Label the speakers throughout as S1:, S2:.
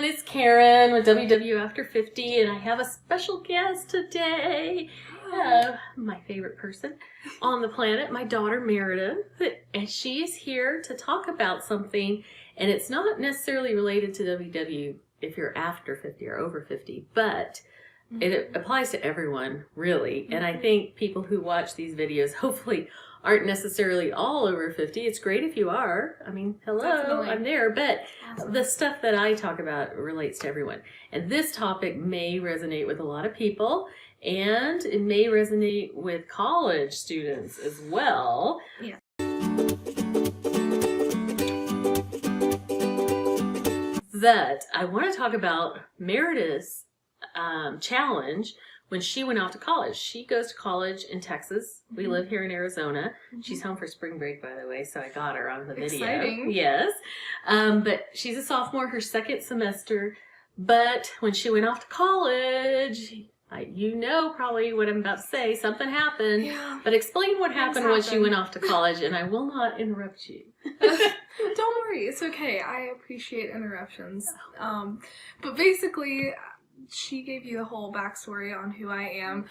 S1: is Karen with WW After 50, and I have a special guest today. My favorite person on the planet, my daughter Meredith, and she is here to talk about something, and it's not necessarily related to WW if you're after 50 or over 50, but it applies to everyone, really. And I think people who watch these videos hopefully aren't necessarily all over 50. It's great if you are. I mean, hello, definitely. I'm there. But the stuff that I talk about relates to everyone. And this topic may resonate with a lot of people, and it may resonate with college students as well.
S2: Yeah.
S1: That I want to talk about Meredith's challenge when she went off to college. She goes to college in Texas. We live here in Arizona. She's home for spring break, by the way, so I got her on the video.
S2: Exciting.
S1: Yes. But she's a sophomore, her second semester. But when she went off to college, you know probably what I'm about to say. Something happened.
S2: Yeah.
S1: But explain what happened when she went off to college, and I will not interrupt you.
S2: Don't worry, it's okay. I appreciate interruptions. But basically, she gave you the whole backstory on who I am.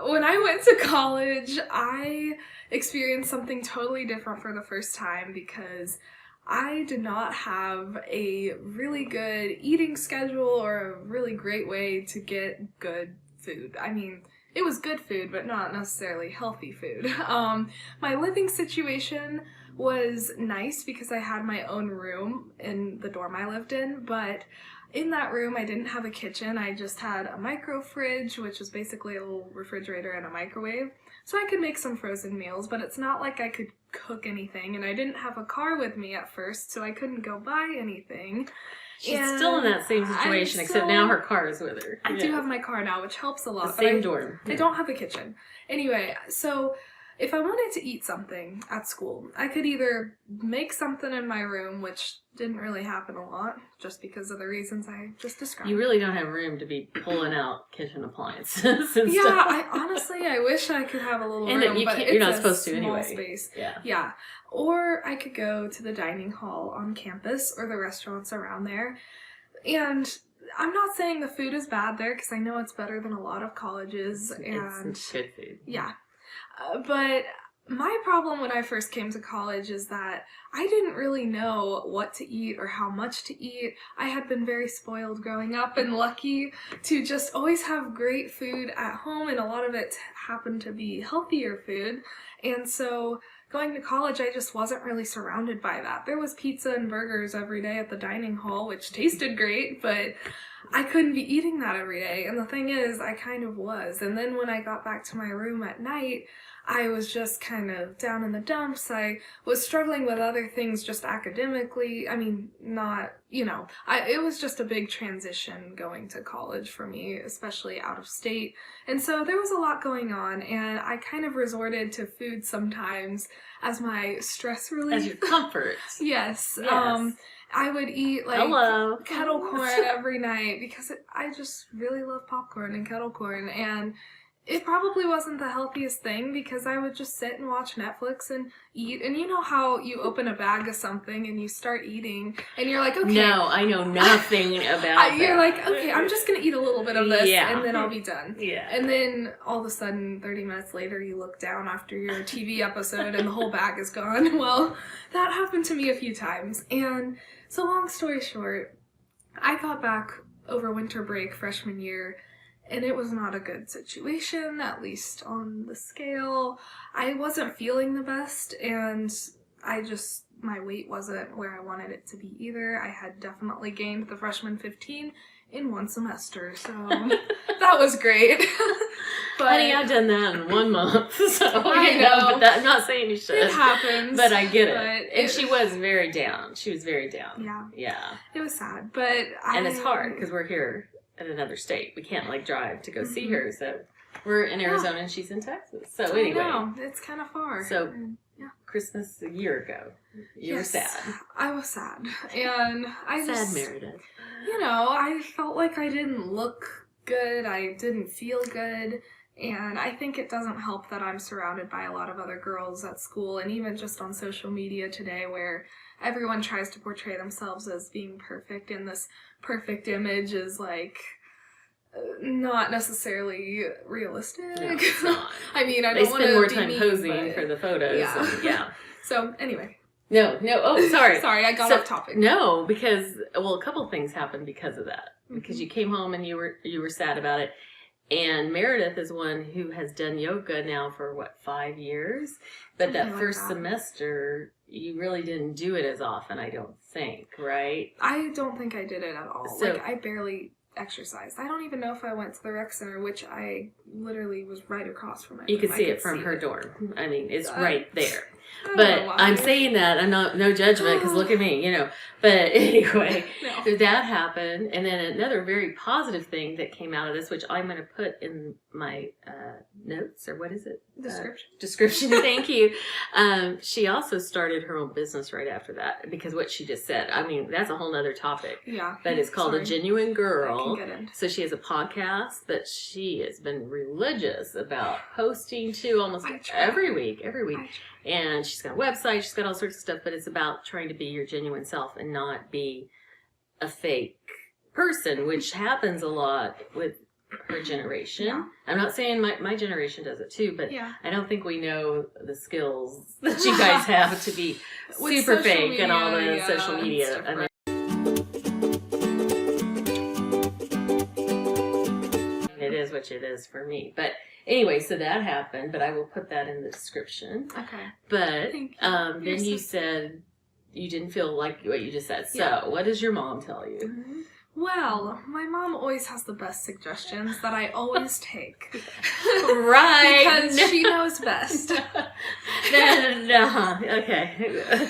S2: When I went to college, I experienced something totally different for the first time because I did not have a really good eating schedule or a really great way to get good food. I mean, it was good food, but not necessarily healthy food. My living situation was nice because I had my own room in the dorm I lived in, but in that room I didn't have a kitchen. I just had a micro fridge, which was basically a little refrigerator and a microwave, so I could make some frozen meals, but it's not like I could cook anything, and I didn't have a car with me at first, so I couldn't go buy anything.
S1: She's still in that same situation, except now her car is with her.
S2: I do have my car now, which helps a lot.
S1: The same dorm.
S2: I don't have a kitchen. Anyway, so if I wanted to eat something at school, I could either make something in my room, which didn't really happen a lot, just because of the reasons I just described.
S1: You really don't have room to be pulling out kitchen appliances and
S2: yeah,
S1: stuff.
S2: I wish I could have a little
S1: and
S2: room, but
S1: you're not
S2: it's
S1: supposed
S2: a
S1: to
S2: small
S1: anyway.
S2: Space.
S1: Yeah.
S2: Yeah. Or I could go to the dining hall on campus or the restaurants around there. And I'm not saying the food is bad there, because I know it's better than a lot of colleges. And
S1: it's good food.
S2: Yeah. But my problem when I first came to college is that I didn't really know what to eat or how much to eat. I had been very spoiled growing up and lucky to just always have great food at home, and a lot of it happened to be healthier food. And so going to college, I just wasn't really surrounded by that. There was pizza and burgers every day at the dining hall, which tasted great, but I couldn't be eating that every day. And the thing is, I kind of was. And then when I got back to my room at night, I was just kind of down in the dumps. I was struggling with other things just academically. I mean, not, it was just a big transition going to college for me, especially out of state. And so there was a lot going on, and I kind of resorted to food sometimes as my stress relief.
S1: As your comfort.
S2: Yes.
S1: Yes.
S2: I would eat kettle corn every night because I just really love popcorn and kettle corn, and it probably wasn't the healthiest thing because I would just sit and watch Netflix and eat. And you know how you open a bag of something and you start eating and you're like, okay.
S1: No, I know nothing about that.
S2: You're like, okay, I'm just going to eat a little bit of this and then I'll be done.
S1: Yeah.
S2: And then all of a sudden, 30 minutes later, you look down after your TV episode and the whole bag is gone. Well, that happened to me a few times. And so long story short, I got back over winter break freshman year, and it was not a good situation, at least on the scale. I wasn't feeling the best, and my weight wasn't where I wanted it to be either. I had definitely gained the freshman 15 in one semester, so that was great. But
S1: honey, I've done that in 1 month, so
S2: I know.
S1: But I'm not saying you should.
S2: It happens.
S1: But I get it. And she was very down. She was very down.
S2: Yeah.
S1: Yeah.
S2: It was sad, but
S1: and it's hard because we're here in another state. We can't drive to go see her, so we're in Arizona and she's in Texas. So anyway.
S2: I know. It's kind of far.
S1: So Christmas a year ago, you were sad.
S2: I was sad. And I
S1: sad Meredith.
S2: I felt like I didn't look good. I didn't feel good. And I think it doesn't help that I'm surrounded by a lot of other girls at school and even just on social media today where everyone tries to portray themselves as being perfect, and this perfect image is like not necessarily realistic.
S1: No, it's not.
S2: I mean, I
S1: They
S2: don't want
S1: spend
S2: to
S1: more
S2: be
S1: time
S2: mean,
S1: posing
S2: but
S1: for the photos.
S2: yeah.
S1: And, yeah.
S2: So anyway,
S1: No. Oh, sorry.
S2: sorry, I got off topic.
S1: No, because a couple things happened because of that. Because
S2: Mhm.
S1: you came home and you were sad about it. And Meredith is one who has done yoga now for 5 years? But
S2: Something
S1: that
S2: like
S1: first
S2: that.
S1: semester, you really didn't do it as often, I don't think, right?
S2: I don't think I did it at all.
S1: So-
S2: Like, I barely exercised. I don't even know if I went to the rec center, which I literally was right across from it.
S1: You could
S2: I
S1: see it from her
S2: it.
S1: dorm. I mean, it's
S2: I-
S1: right there.
S2: I don't
S1: But
S2: know why.
S1: I'm saying that, I'm no judgment, because look at me, But anyway,
S2: No.
S1: so that happened. And then another very positive thing that came out of this, which I'm going to put in my notes, or what is it? Description. Thank you. She also started her own business right after that, because what she just said, I mean, that's a whole nother topic.
S2: Yeah.
S1: But it's called A Genuine Girl.
S2: I can get into.
S1: So she has a podcast that she has been religious about posting to almost
S2: I try.
S1: every week.
S2: I try.
S1: And she's got a website, she's got all sorts of stuff, but it's about trying to be your genuine self and not be a fake person, which happens a lot with her generation.
S2: Yeah.
S1: I'm not saying my generation does it too, but
S2: Yeah.
S1: I don't think we know the skills that you guys have to be
S2: With
S1: super
S2: social
S1: fake and all the
S2: media,
S1: social
S2: it's
S1: media. I mean, it is what it is for me. But anyway, so that happened, but I will put that in the description.
S2: Okay.
S1: But
S2: Thank you.
S1: then
S2: You're
S1: you
S2: so-
S1: said you didn't feel like what you just said. So
S2: Yeah.
S1: what does your mom tell you?
S2: Well, my mom always has the best suggestions that I always take.
S1: Right.
S2: Because she knows best.
S1: No. Okay.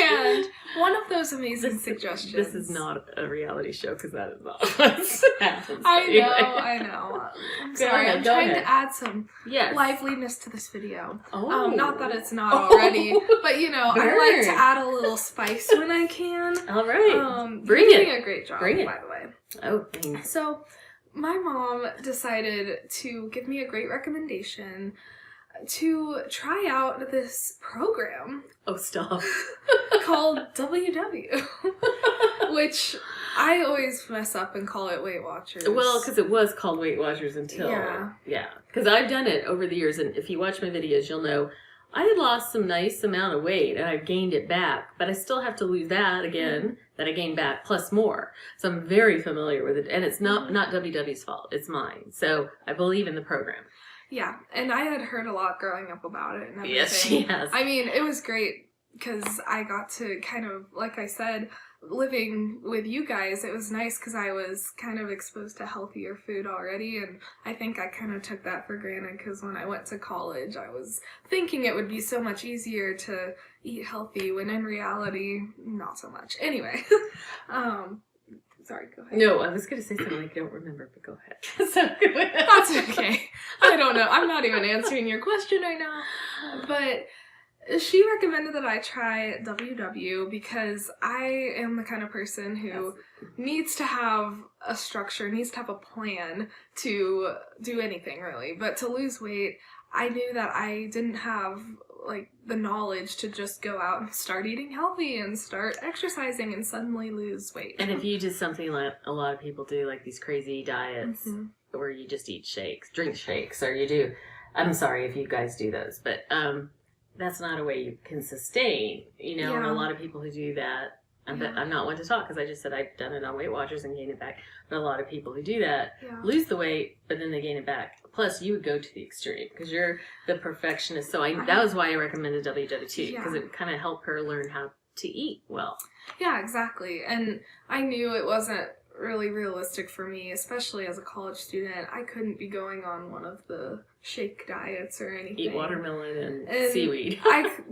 S2: And one of those amazing suggestions.
S1: This is not a reality show, because that is not what happens.
S2: I know. I'm
S1: Go
S2: sorry.
S1: ahead,
S2: I'm
S1: go
S2: trying
S1: ahead.
S2: to add some
S1: Yes.
S2: liveliness to this video.
S1: Oh.
S2: Not that it's not
S1: Oh.
S2: already, but I like to
S1: Burn.
S2: add a little spice when I can.
S1: All right.
S2: Bring
S1: Bring
S2: You're doing a great job,
S1: Bring it.
S2: by the way.
S1: Oh, thanks.
S2: So, my mom decided to give me a great recommendation to try out this program
S1: Oh, stop.
S2: called WW, which I always mess up and call it Weight Watchers.
S1: Well, because it was called Weight Watchers until... Yeah. Because I've done it over the years, and if you watch my videos, you'll know I had lost some nice amount of weight, and I've gained it back, but I still have to lose that again, that I gained back, plus more. So I'm very familiar with it, and it's not WW's fault. It's mine. So I believe in the program.
S2: Yeah, and I had heard a lot growing up about it and everything.
S1: Yes, she has.
S2: I mean, it was great because I got to kind of, like I said, living with you guys, it was nice because I was kind of exposed to healthier food already, and I think I kind of took that for granted because when I went to college, I was thinking it would be so much easier to eat healthy when in reality, not so much. Anyway, sorry, go ahead.
S1: No, I was going to say something I don't remember, but go ahead. So go ahead.
S2: That's okay. I don't know. I'm not even answering your question right now. But she recommended that I try WW because I am the kind of person who needs to have a structure, needs to have a plan to do anything really. But to lose weight, I knew that I didn't have like the knowledge to just go out and start eating healthy and start exercising and suddenly lose weight.
S1: And if you did something like a lot of people do, like these crazy diets,
S2: Mhm.
S1: where you just eat shakes, drink shakes, or you do, I'm sorry if you guys do those, but that's not a way you can sustain, and
S2: Yeah.
S1: a lot of people who do that, I'm not one to talk because I just said I've done it on Weight Watchers and gained it back, but a lot of people who do that
S2: Yeah.
S1: lose the weight, but then they gain it back. Plus, you would go to the extreme because you're the perfectionist, so that was why I recommended WW2, because it kind of helped her learn how to eat well.
S2: Yeah, exactly. And I knew it wasn't really realistic for me, especially as a college student. I couldn't be going on one of the shake diets or anything.
S1: Eat watermelon and
S2: And
S1: seaweed.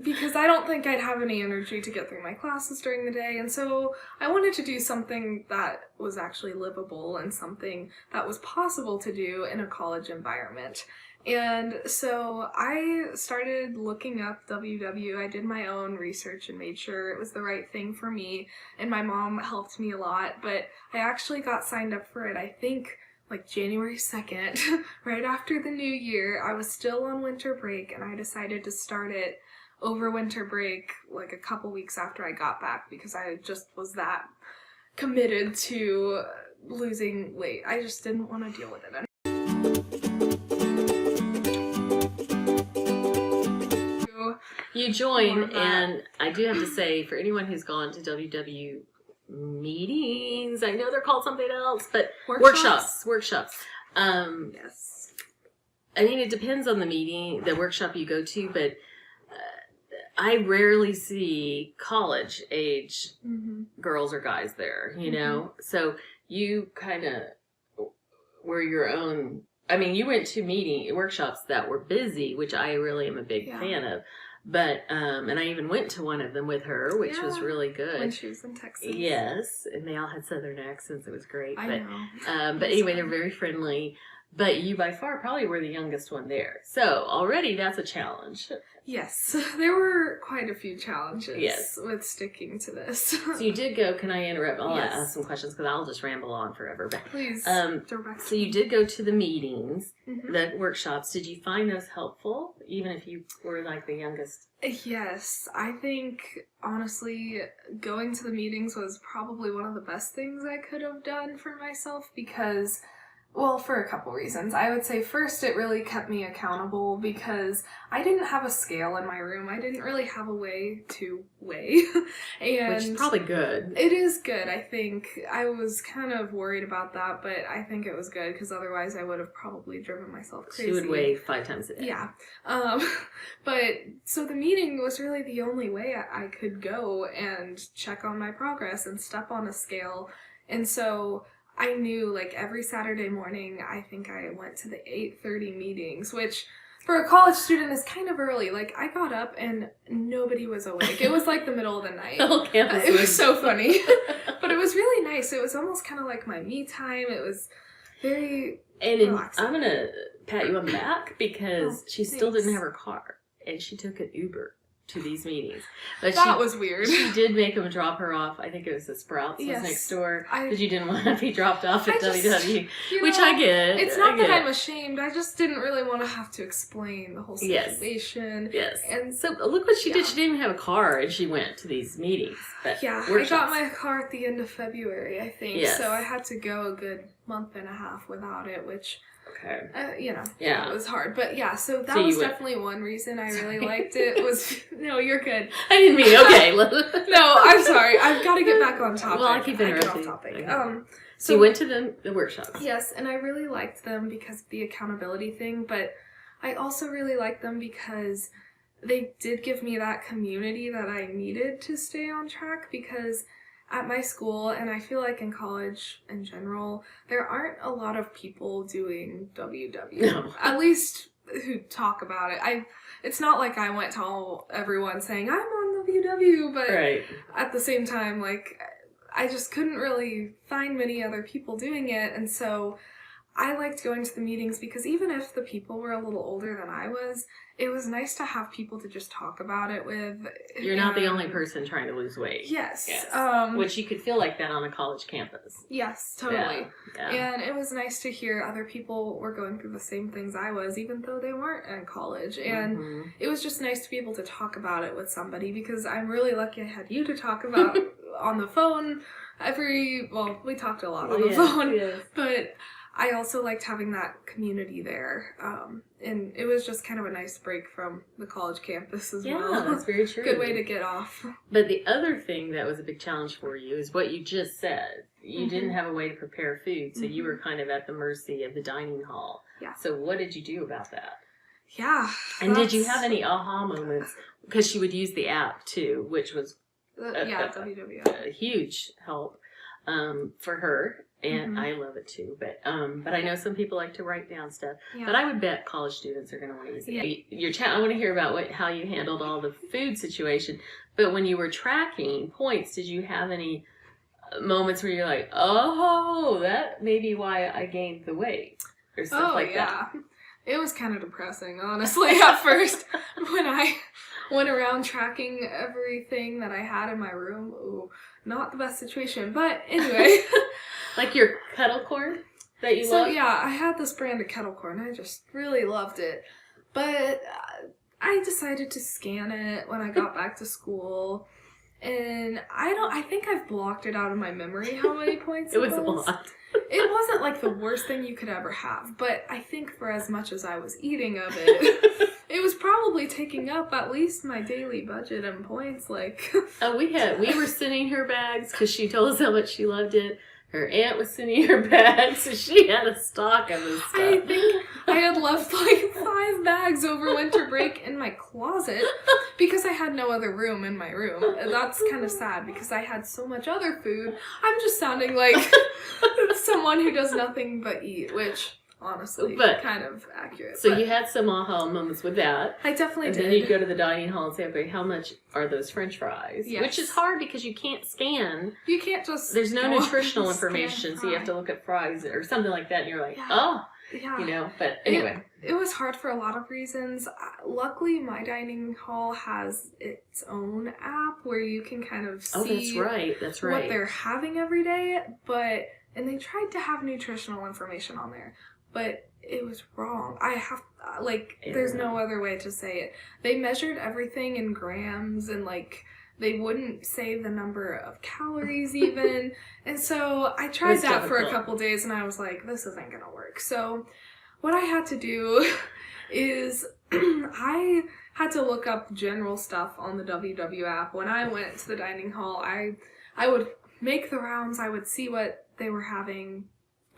S2: because I don't think I'd have any energy to get through my classes during the day, and so I wanted to do something that was actually livable and something that was possible to do in a college environment. And so I started looking up WW. I did my own research and made sure it was the right thing for me, and my mom helped me a lot, but I actually got signed up for it, I think, like January 2nd, right after the new year. I was still on winter break, and I decided to start it over winter break, like a couple weeks after I got back, because I just was that committed to losing weight. I just didn't want to deal with it anymore.
S1: You join, and I do have to say, for anyone who's gone to WW meetings, I know they're called something else, but workshops.
S2: Yes.
S1: I mean, it depends on the meeting, the workshop you go to, but I rarely see college age girls or guys there, you know? So you kind of were your own. I mean, you went to workshops that were busy, which I really am a big fan of. But, and I even went to one of them with her, which was really good.
S2: When she was in Texas.
S1: Yes, and they all had Southern accents. It was great.
S2: I know.
S1: But anyway, they're very friendly. But you by far probably were the youngest one there. So already that's a challenge.
S2: Yes, there were quite a few challenges with sticking to this.
S1: So you did go, can I interrupt? I'll ask some questions because I'll just ramble on forever. But,
S2: please,
S1: so you did go to the meetings, the workshops. Did you find those helpful, even if you were like the youngest?
S2: Yes, I think, honestly, going to the meetings was probably one of the best things I could have done for myself because... Well, for a couple reasons. I would say first, it really kept me accountable because I didn't have a scale in my room. I didn't really have a way to weigh. And
S1: which is probably good.
S2: It is good, I think. I was kind of worried about that, but I think it was good because otherwise I would have probably driven myself crazy.
S1: She would weigh 5 times a day.
S2: Yeah. But, so the meeting was really the only way I could go and check on my progress and step on a scale. And so... I knew, like, every Saturday morning, I think I went to the 8:30 meetings, which, for a college student, is kind of early. Like, I got up and nobody was awake. It was, like, the middle of the night.
S1: The whole campus
S2: It was so funny. But it was really nice. It was almost kind of like my me time. It was very relaxing.
S1: I'm going to pat you on the back because she still didn't have her car, and she took an Uber to these meetings. But
S2: that was weird.
S1: She did make them drop her off. I think it was the Sprouts was next door because you didn't want to be dropped off at WW, which I get.
S2: It's not that I'm ashamed. I just didn't really want to have to explain the whole situation.
S1: Yes.
S2: And
S1: so look what she did. She didn't even have a car, and she went to these meetings. But
S2: I got my car at the end of February, I think. Yes. So I had to go a good month and a half without it, which... it was hard. But so that was definitely one reason I really liked it was... No, you're good.
S1: I didn't mean, okay.
S2: No, I'm sorry. I've got to get back on topic.
S1: Well, I keep interrupting.
S2: Off topic.
S1: Okay. So you went to the workshops.
S2: Yes, and I really liked them because of the accountability thing, but I also really liked them because they did give me that community that I needed to stay on track because... At my school, and I feel like in college in general, there aren't a lot of people doing WW.
S1: No.
S2: At least who talk about it. It's not like I went to everyone saying, I'm on WW, but at the same time, like, I just couldn't really find many other people doing it, and so I liked going to the meetings because even if the people were a little older than I was, it was nice to have people to just talk about it with.
S1: You're not the only person trying to lose weight.
S2: Yes.
S1: Which you could feel like that on a college campus.
S2: Yes, totally.
S1: Yeah.
S2: And it was nice to hear other people were going through the same things I was, even though they weren't in college. And it was just nice to be able to talk about it with somebody because I'm really lucky I had you to talk about on the phone. We talked a lot on the phone, but... I also liked having that community there, and it was just kind of a nice break from the college campus as well.
S1: Yeah, that's very true.
S2: Good way to get off.
S1: But the other thing that was a big challenge for you is what you just said. You didn't have a way to prepare food, so you were kind of at the mercy of the dining hall.
S2: Yeah.
S1: So what did you do about that?
S2: Yeah.
S1: And did you have any aha moments? Because she would use the app, too, which was
S2: WW.
S1: A huge help for her. And I love it too, but I know some people like to write down stuff. Yeah. But I would bet college students are going to want to use it. I want to hear about how you handled all the food situation. But when you were tracking points, did you have any moments where you're like, oh, that may be why I gained the weight or stuff like that?
S2: It was kind of depressing, honestly, at first when I went around tracking everything that I had in my room. Ooh, not the best situation, but anyway.
S1: Like your kettle corn that you love?
S2: So, I had this brand of kettle corn. I just really loved it. But I decided to scan it when I got back to school. And I think I've blocked it out of my memory how many points
S1: It was a lot.
S2: It wasn't like the worst thing you could ever have, but I think for as much as I was eating of it, it was probably taking up at least my daily budget and points. Like,
S1: Oh, we were sending her bags because she told us how much she loved it. Her aunt was sending her bags, so she had a stock of this stuff.
S2: I think I had left like 5 bags over winter break in my closet because I had no other room in my room. And that's kind of sad because I had so much other food. I'm just sounding like someone who does nothing but eat, which honestly
S1: But-
S2: kind of accurate.
S1: So
S2: but
S1: you had some aha moments with that.
S2: I definitely
S1: And
S2: did.
S1: then you'd go to the dining hall and say, okay, how much are those French fries?
S2: Yes.
S1: Which is hard because you can't scan.
S2: You can't just.
S1: There's no
S2: go
S1: nutritional
S2: and scan
S1: information, so you have to
S2: fry.
S1: look at fries or something like that, and you're like,
S2: Yeah.
S1: oh,
S2: Yeah.
S1: you know. But anyway.
S2: It was hard for a lot of reasons. Luckily, my dining hall has its own app where you can kind of see
S1: Oh, that's right. That's right.
S2: what they're having every day. And they tried to have nutritional information on there, but it was wrong. There's no other way to say it. They measured everything in grams and they wouldn't say the number of calories even. And so I tried that for a couple days and I was like, this isn't gonna work. So what I had to do is I had to look up general stuff on the WW app. When I went to the dining hall, I would make the rounds, I would see what they were having,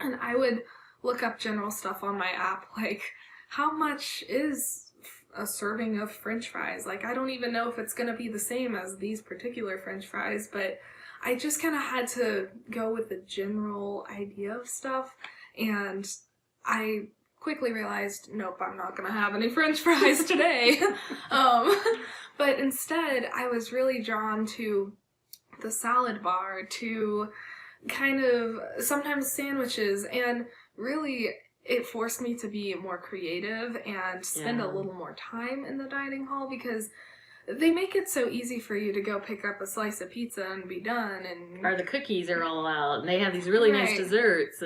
S2: and I would look up general stuff on my app, like how much is a serving of French fries? Like, I don't even know if it's going to be the same as these particular French fries, but I just kind of had to go with the general idea of stuff, and I quickly realized, nope, I'm not going to have any French fries today. But instead, I was really drawn to the salad bar, to kind of sometimes sandwiches, and really it forced me to be more creative and spend a little more time in the dining hall because they make it so easy for you to go pick up a slice of pizza and be done. And
S1: or the cookies are all out, and they have these really nice
S2: Right.
S1: desserts.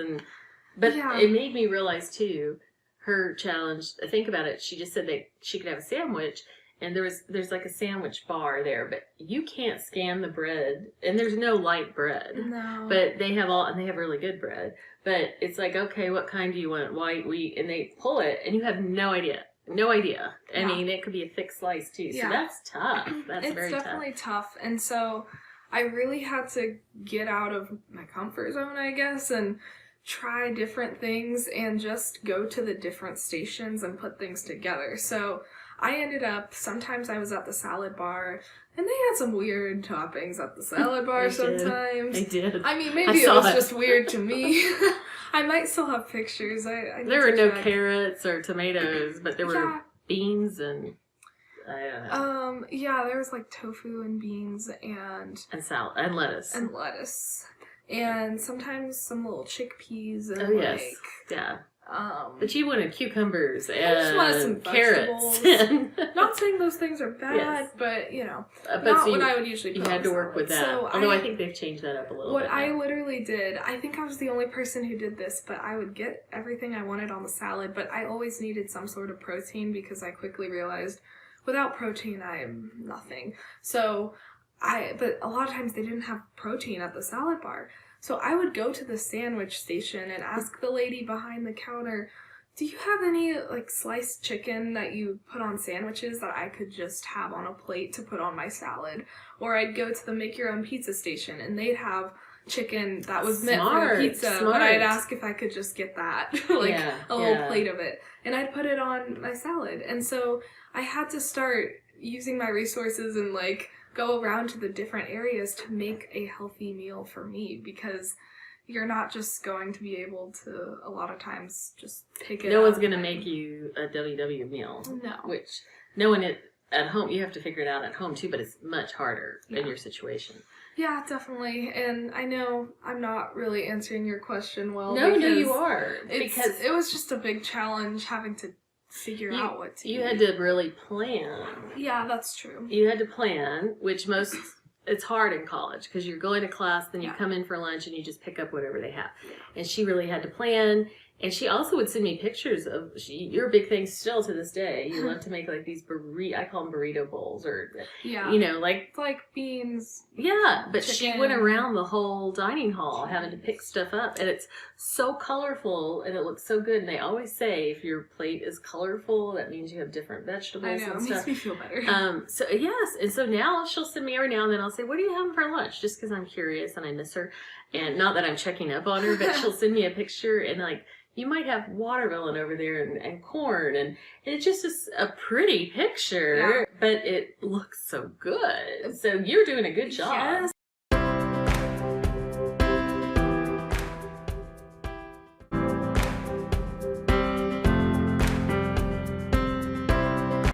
S1: But
S2: Yeah.
S1: it made me realize too, her challenge. Think about it. She just said that she could have a sandwich, and there's like a sandwich bar there, but you can't scan the bread, and there's no light bread.
S2: no.
S1: But they have really good bread. But it's like, okay, what kind do you want? White, wheat, and they pull it, and you have no idea. No idea. I
S2: Yeah.
S1: mean, it could be a thick slice too. So
S2: Yeah.
S1: that's tough. That's
S2: It's
S1: very tough.
S2: definitely tough. And so I really had to get out of my comfort zone, I guess, and try different things and just go to the different stations and put things together. So I ended up, sometimes I was at the salad bar, and they had some weird toppings at the salad bar
S1: They did.
S2: sometimes.
S1: They did.
S2: I mean,
S1: I
S2: maybe it
S1: saw
S2: was
S1: it.
S2: just weird to me. I might still have pictures. I need
S1: There were
S2: to
S1: no
S2: check.
S1: carrots or tomatoes, but there were
S2: Yeah.
S1: beans and I don't know,
S2: Yeah, there was like tofu and beans and
S1: and salad and lettuce.
S2: lettuce. And sometimes some little chickpeas and
S1: Oh yes, yeah. But you wanted cucumbers and
S2: just wanted some
S1: carrots.
S2: vegetables. Not saying those things are bad,
S1: Yes.
S2: but
S1: But
S2: not
S1: so
S2: what I would usually
S1: you
S2: put
S1: had
S2: on
S1: to work
S2: salad.
S1: with that.
S2: So
S1: Although I think they've changed that up a little
S2: what
S1: bit.
S2: I
S1: now.
S2: literally did, I think I was the only person who did this, but I would get everything I wanted on the salad, but I always needed some sort of protein because I quickly realized without protein I am nothing. But a lot of times they didn't have protein at the salad bar. So I would go to the sandwich station and ask the lady behind the counter, do you have any like sliced chicken that you put on sandwiches that I could just have on a plate to put on my salad? Or I'd go to the make your own pizza station and they'd have chicken that was meant for
S1: Smart,
S2: the pizza,
S1: smart.
S2: but I'd ask if I could just get that, like
S1: Yeah,
S2: a little
S1: yeah.
S2: plate of it, and I'd put it on my salad. And so I had to start using my resources and like go around to the different areas to make a healthy meal for me, because you're not just going to be able to a lot of times just pick it
S1: No
S2: up
S1: one's gonna
S2: and-
S1: make you a WW meal.
S2: No.
S1: Which no one at home, you have to figure it out at home too, but it's much harder
S2: Yeah.
S1: in your situation.
S2: Yeah, definitely. And I know I'm not really answering your question well.
S1: No,
S2: because
S1: you are. Because
S2: it was just a big challenge having to figure out what to
S1: you
S2: eat.
S1: had to really plan.
S2: Yeah, that's true.
S1: You had to plan, which it's hard in college because you're going to class, then you
S2: Yeah.
S1: come in for lunch and you just pick up whatever they have. And she really had to plan, And she also would send me pictures of your big thing still to this day. You love to make like these I call them burrito bowls, or
S2: Yeah.
S1: you know, like
S2: It's like beans.
S1: yeah. But she
S2: Chicken.
S1: went around the whole dining hall having to pick stuff up, and it's so colorful and it looks so good. And they always say if your plate is colorful, that means you have different vegetables
S2: I know,
S1: and
S2: it
S1: stuff.
S2: makes me feel better.
S1: So yes, and so now she'll send me every now and then. I'll say, "What are you having for lunch?" Just because I'm curious and I miss her, and not that I'm checking up on her, but she'll send me a picture and like, you might have watermelon over there and corn, and it's just a pretty picture, but it looks so good. So you're doing a good job.
S2: Yes.